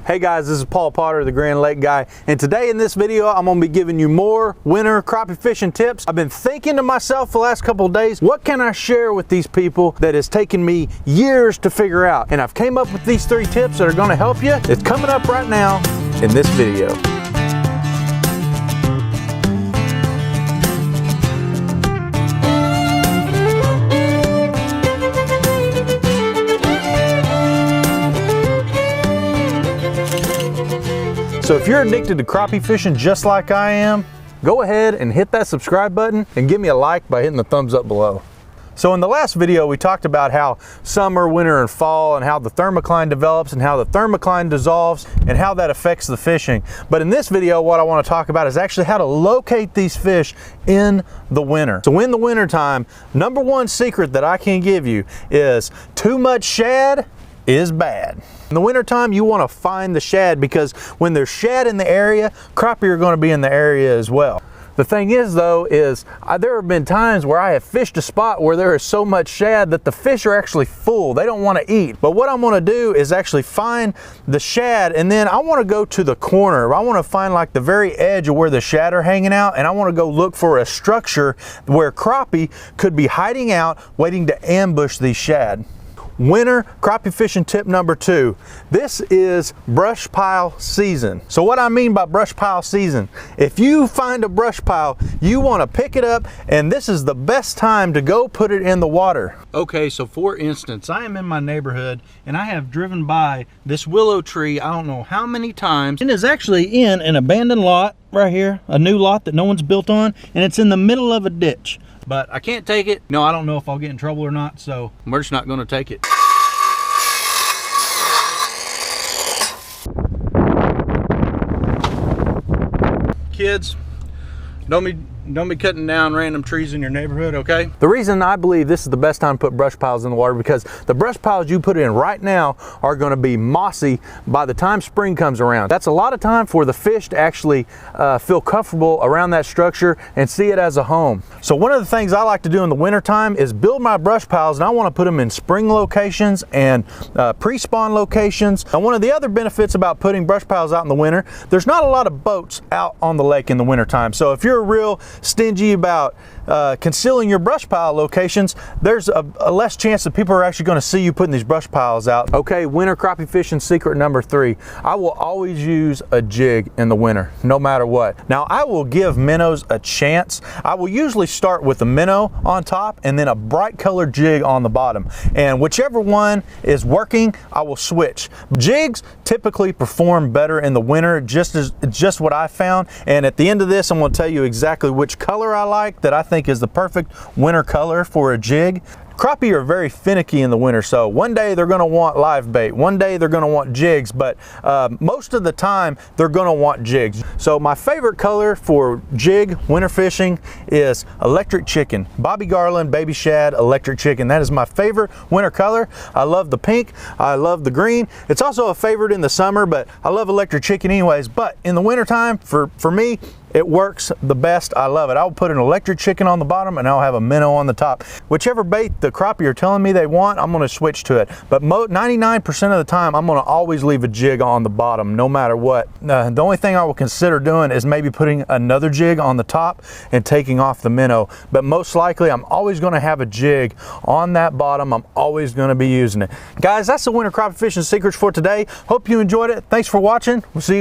Hey guys, this is Paul Potter, the Grand Lake Guy, and today in this video I'm going to be giving you more winter crappie fishing tips. I've been thinking to myself the last couple of days, what can I share with these people that has taken me years to figure out? And I've came up with these 3 tips that are going to help you. It's coming up right now in this video. So if you're addicted to crappie fishing just like I am, go ahead and hit that subscribe button and give me a like by hitting the thumbs up below. So in the last video, we talked about how summer, winter, and fall, and how the thermocline develops and how the thermocline dissolves and how that affects the fishing. But in this video, what I want to talk about is actually how to locate these fish in the winter. So in the winter time, number 1 secret that I can give you is too much shad is bad. In the wintertime, you want to find the shad because when there's shad in the area, crappie are going to be in the area as well. The thing is though, there have been times where I have fished a spot where there is so much shad that the fish are actually full. They don't want to eat. But what I'm going to do is actually find the shad, and then I want to go to the corner. I want to find like the very edge of where the shad are hanging out, and I want to go look for a structure where crappie could be hiding out, waiting to ambush these shad. Winter crappie fishing tip number 2. This is brush pile season. So what I mean by brush pile season, if you find a brush pile, you want to pick it up, and this is the best time to go put it in the water. Okay, so for instance, I am in my neighborhood and I have driven by this willow tree I don't know how many times. It is actually in an abandoned lot right here, a new lot that no one's built on, and it's in the middle of a ditch. But I can't take it. No, I don't know if I'll get in trouble or not, so we're just not going to take it. Kids, don't be cutting down random trees in your neighborhood, okay? The reason I believe this is the best time to put brush piles in the water because the brush piles you put in right now are going to be mossy by the time spring comes around. That's a lot of time for the fish to actually feel comfortable around that structure and see it as a home. So one of the things I like to do in the winter time is build my brush piles, and I want to put them in spring locations and pre-spawn locations. And one of the other benefits about putting brush piles out in the winter, there's not a lot of boats out on the lake in the winter time. So if you're real stingy about concealing your brush pile locations, there's a less chance that people are actually going to see you putting these brush piles out. Okay, winter crappie fishing secret number 3. I will always use a jig in the winter, no matter what. Now, I will give minnows a chance. I will usually start with a minnow on top and then a bright colored jig on the bottom. And whichever one is working, I will switch. Jigs typically perform better in the winter, just what I found. And at the end of this, I'm going to tell you exactly which color I like that I think is the perfect winter color for a jig. Crappie are very finicky in the winter, so one day they're going to want live bait, one day they're going to want jigs, but most of the time they're going to want jigs. So my favorite color for jig winter fishing is electric chicken. Bobby Garland baby shad electric chicken. That is my favorite winter color. I love the pink, I love the green. It's also a favorite in the summer, but I love electric chicken anyways. But in the winter time, for me, it works the best. I love it. I'll put an electric chicken on the bottom and I'll have a minnow on the top. Whichever bait the crappie are telling me they want, I'm going to switch to it. But 99% of the time, I'm going to always leave a jig on the bottom, no matter what. The only thing I will consider doing is maybe putting another jig on the top and taking off the minnow. But most likely, I'm always going to have a jig on that bottom. I'm always going to be using it. Guys, that's the winter crappie fishing secrets for today. Hope you enjoyed it. Thanks for watching. We'll see you.